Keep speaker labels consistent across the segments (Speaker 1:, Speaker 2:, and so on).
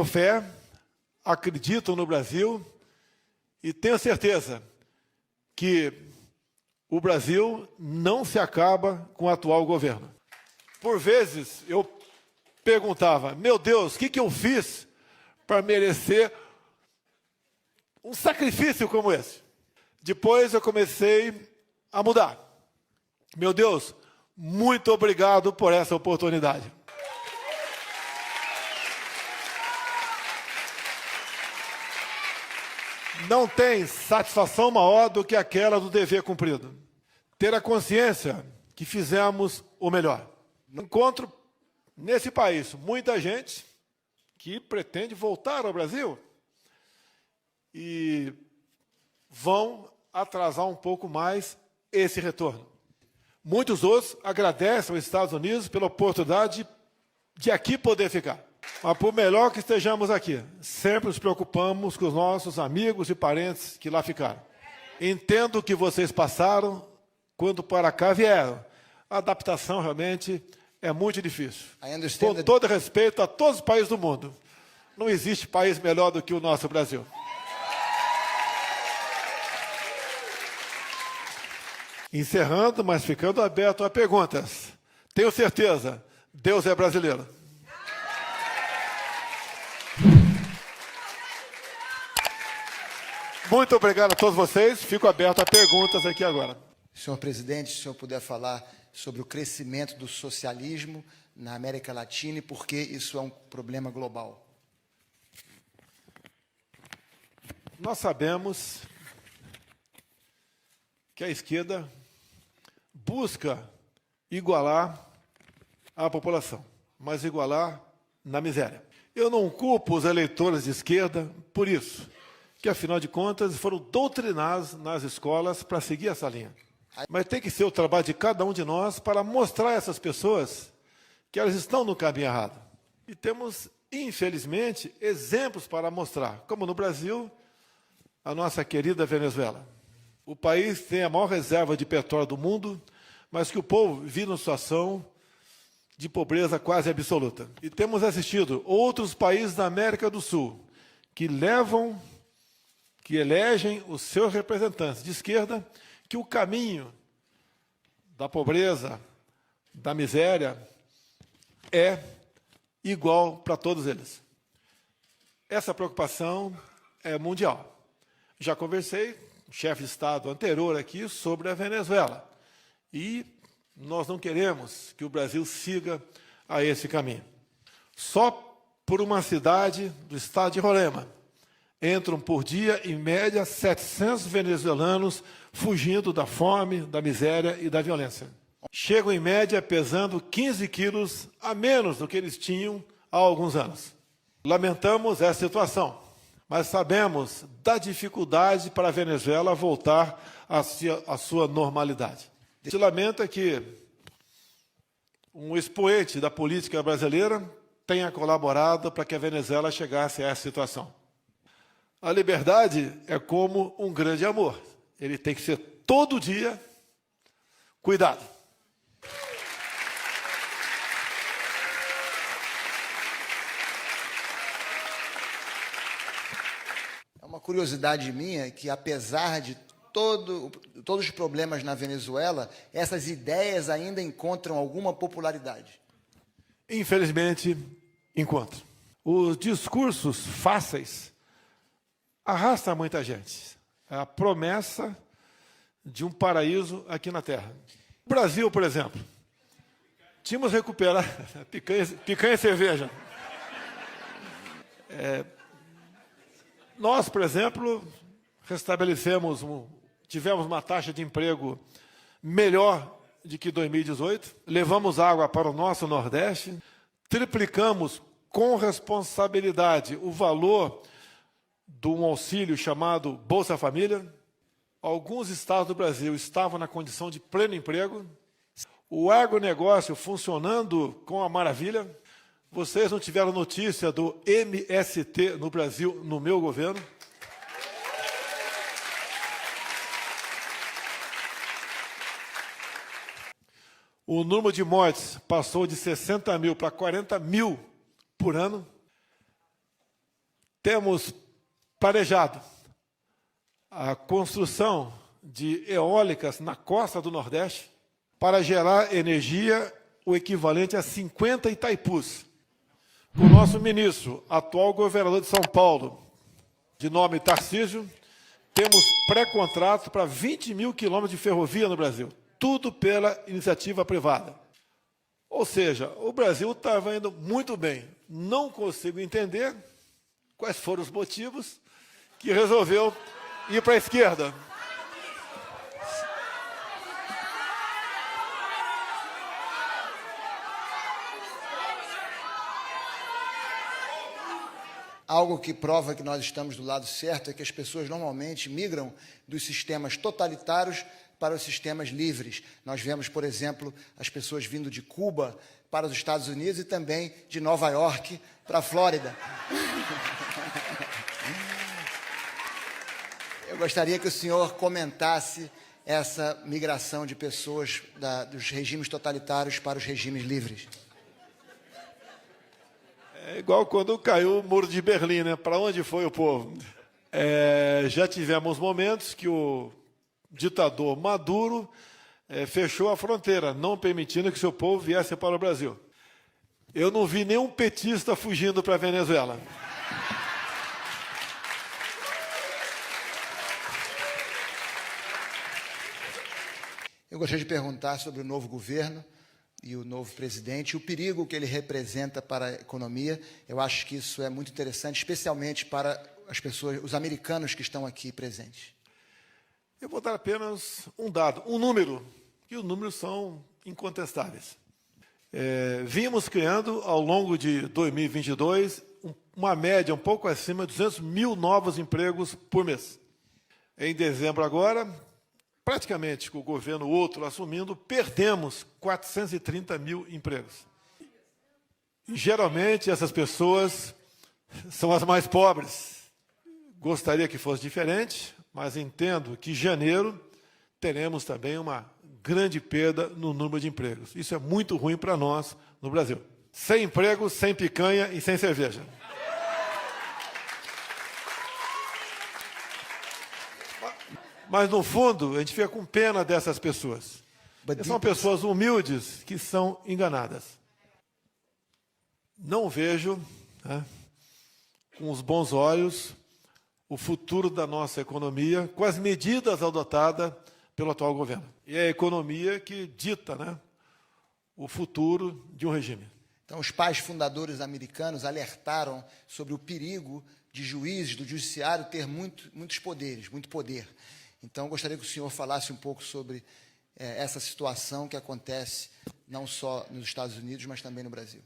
Speaker 1: tenho fé, acredito no Brasil e tenho certeza que o Brasil não se acaba com o atual governo. Por vezes eu perguntava, meu Deus, o que eu fiz para merecer um sacrifício como esse? Depois eu comecei a mudar. Meu Deus, muito obrigado por essa oportunidade. Não tem satisfação maior do que aquela do dever cumprido. Ter a consciência que fizemos o melhor. Encontro nesse país muita gente que pretende voltar ao Brasil e vão atrasar um pouco mais esse retorno. Muitos outros agradecem aos Estados Unidos pela oportunidade de aqui poder ficar. Mas por melhor que estejamos aqui, sempre nos preocupamos com os nossos amigos e parentes que lá ficaram. Entendo o que vocês passaram quando para cá vieram. A adaptação realmente é muito difícil. Com todo respeito a todos os países do mundo, não existe país melhor do que o nosso Brasil. Encerrando, mas ficando aberto a perguntas. Tenho certeza, Deus é brasileiro. Muito obrigado a todos vocês. Fico aberto a perguntas aqui agora.
Speaker 2: Senhor presidente, se o senhor puder falar sobre o crescimento do socialismo na América Latina e por que isso é um problema global.
Speaker 1: Nós sabemos que a esquerda busca igualar a população, mas igualar na miséria. Eu não culpo os eleitores de esquerda por isso, que, afinal de contas, foram doutrinados nas escolas para seguir essa linha. Mas tem que ser o trabalho de cada um de nós para mostrar a essas pessoas que elas estão no caminho errado. E temos, infelizmente, exemplos para mostrar, como no Brasil, a nossa querida Venezuela. O país tem a maior reserva de petróleo do mundo, mas que o povo vive numa situação de pobreza quase absoluta. E temos assistido outros países da América do Sul que elegem os seus representantes de esquerda, que o caminho da pobreza, da miséria, é igual para todos eles. Essa preocupação é mundial. Já conversei com o chefe de Estado anterior aqui sobre a Venezuela. E nós não queremos que o Brasil siga a esse caminho. Só por uma cidade do estado de Roraima, entram por dia, em média, 700 venezuelanos fugindo da fome, da miséria e da violência. Chegam, em média, pesando 15 quilos a menos do que eles tinham há alguns anos. Lamentamos essa situação, mas sabemos da dificuldade para a Venezuela voltar à sua normalidade. Se lamenta que um expoente da política brasileira tenha colaborado para que a Venezuela chegasse a essa situação. A liberdade é como um grande amor. Ele tem que ser todo dia cuidado.
Speaker 2: É uma curiosidade minha que, apesar de todos os problemas na Venezuela, essas ideias ainda encontram alguma popularidade.
Speaker 1: Infelizmente, encontram. Os discursos fáceis arrastam muita gente. É a promessa de um paraíso aqui na Terra. No Brasil, por exemplo, tínhamos recuperado picanha e cerveja. Nós, por exemplo, tivemos uma taxa de emprego melhor do que 2018, levamos água para o nosso Nordeste, triplicamos com responsabilidade o valor de um auxílio chamado Bolsa Família. Alguns estados do Brasil estavam na condição de pleno emprego, o agronegócio funcionando com a maravilha. Vocês não tiveram notícia do MST no Brasil, no meu governo? O número de mortes passou de 60 mil para 40 mil por ano. Temos planejado a construção de eólicas na costa do Nordeste para gerar energia o equivalente a 50 Itaipus. O nosso ministro, atual governador de São Paulo, de nome Tarcísio, temos pré-contrato para 20 mil quilômetros de ferrovia no Brasil, tudo pela iniciativa privada. Ou seja, o Brasil estava indo muito bem. Não consigo entender quais foram os motivos que resolveu ir para a esquerda.
Speaker 2: Algo que prova que nós estamos do lado certo é que as pessoas normalmente migram dos sistemas totalitários para os sistemas livres. Nós vemos, por exemplo, as pessoas vindo de Cuba para os Estados Unidos e também de Nova York para a Flórida. Eu gostaria que o senhor comentasse essa migração de pessoas dos regimes totalitários para os regimes livres.
Speaker 1: É igual quando caiu o Muro de Berlim, né? Para onde foi o povo? Já tivemos momentos que o ditador Maduro fechou a fronteira, não permitindo que seu povo viesse para o Brasil. Eu não vi nenhum petista fugindo para a Venezuela.
Speaker 2: Eu gostaria de perguntar sobre o novo governo e o novo presidente, o perigo que ele representa para a economia. Eu acho que isso é muito interessante, especialmente para as pessoas, os americanos que estão aqui presentes.
Speaker 1: Eu vou dar apenas um dado, um número, e os números são incontestáveis. Vimos criando, ao longo de 2022, uma média um pouco acima de 200 mil novos empregos por mês. Em dezembro agora, praticamente com o governo outro assumindo, perdemos 430 mil empregos. E, geralmente, essas pessoas são as mais pobres. Gostaria que fosse diferente, mas entendo que em janeiro teremos também uma grande perda no número de empregos. Isso é muito ruim para nós no Brasil. Sem emprego, sem picanha e sem cerveja. Mas, no fundo, a gente fica com pena dessas pessoas. São pessoas humildes que são enganadas. Não vejo, com os bons olhos, o futuro da nossa economia com as medidas adotadas pelo atual governo. E é a economia que dita, o futuro de um regime.
Speaker 2: Então, os pais fundadores americanos alertaram sobre o perigo de juízes, do judiciário, ter muitos poderes, muito poder. Então, gostaria que o senhor falasse um pouco sobre essa situação que acontece não só nos Estados Unidos, mas também no Brasil.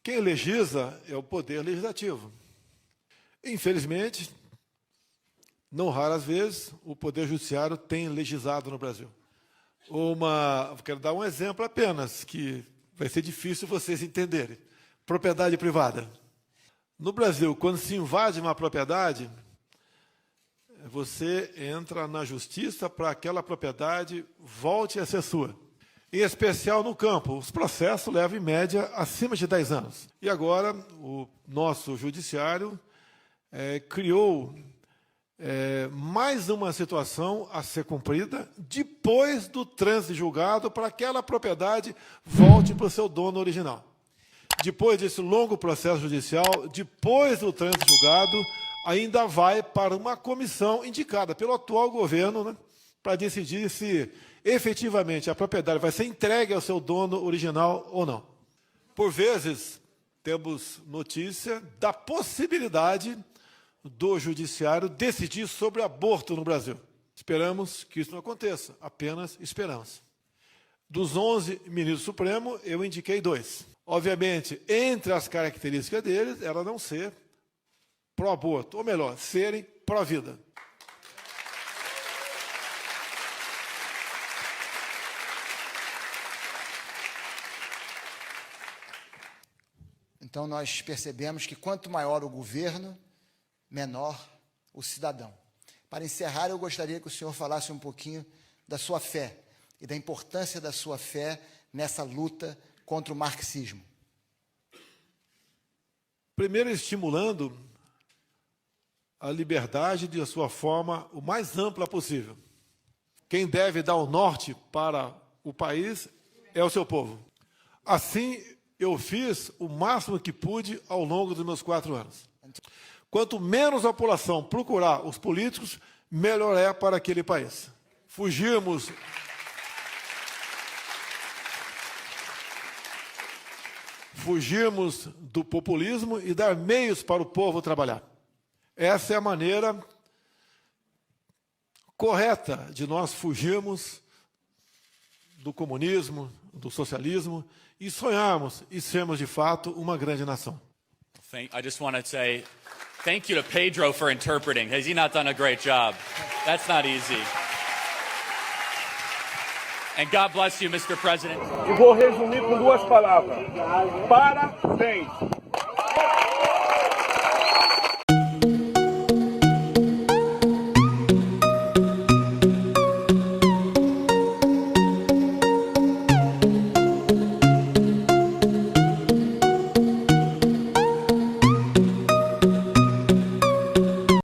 Speaker 1: Quem legisla é o poder legislativo. Infelizmente, não raras vezes, o poder judiciário tem legislado no Brasil. Quero dar um exemplo apenas, que vai ser difícil vocês entenderem. Propriedade privada. No Brasil, quando se invade uma propriedade, você entra na justiça para que aquela propriedade volte a ser sua. Em especial no campo, os processos levam, em média, acima de 10 anos. E agora, o nosso judiciário criou mais uma situação a ser cumprida depois do trânsito julgado para que aquela propriedade volte para o seu dono original. Depois desse longo processo judicial, depois do trânsito julgado, ainda vai para uma comissão indicada pelo atual governo, para decidir se efetivamente a propriedade vai ser entregue ao seu dono original ou não. Por vezes, temos notícia da possibilidade do judiciário decidir sobre aborto no Brasil. Esperamos que isso não aconteça, apenas esperamos. Dos 11 ministros do Supremo, eu indiquei 2. Obviamente, entre as características deles, era não ser pró-aborto, ou melhor, serem pró-vida.
Speaker 2: Então, nós percebemos que quanto maior o governo, menor o cidadão. Para encerrar, eu gostaria que o senhor falasse um pouquinho da sua fé e da importância da sua fé nessa luta contra o marxismo.
Speaker 1: Primeiro, estimulando a liberdade de sua forma o mais ampla possível. Quem deve dar o norte para o país é o seu povo. Assim, eu fiz o máximo que pude ao longo dos meus 4 anos. Quanto menos a população procurar os políticos, melhor é para aquele país. Fugirmos do populismo e dar meios para o povo trabalhar. Essa é a maneira correta de nós fugirmos do comunismo, do socialismo e sonharmos e sermos de fato uma grande nação.
Speaker 3: I just want to say thank you to Pedro for interpreting. Has he not done a great job? That's not easy. And God bless you, Mr. President.
Speaker 4: E vou resumir com 2 palavras. Parabéns.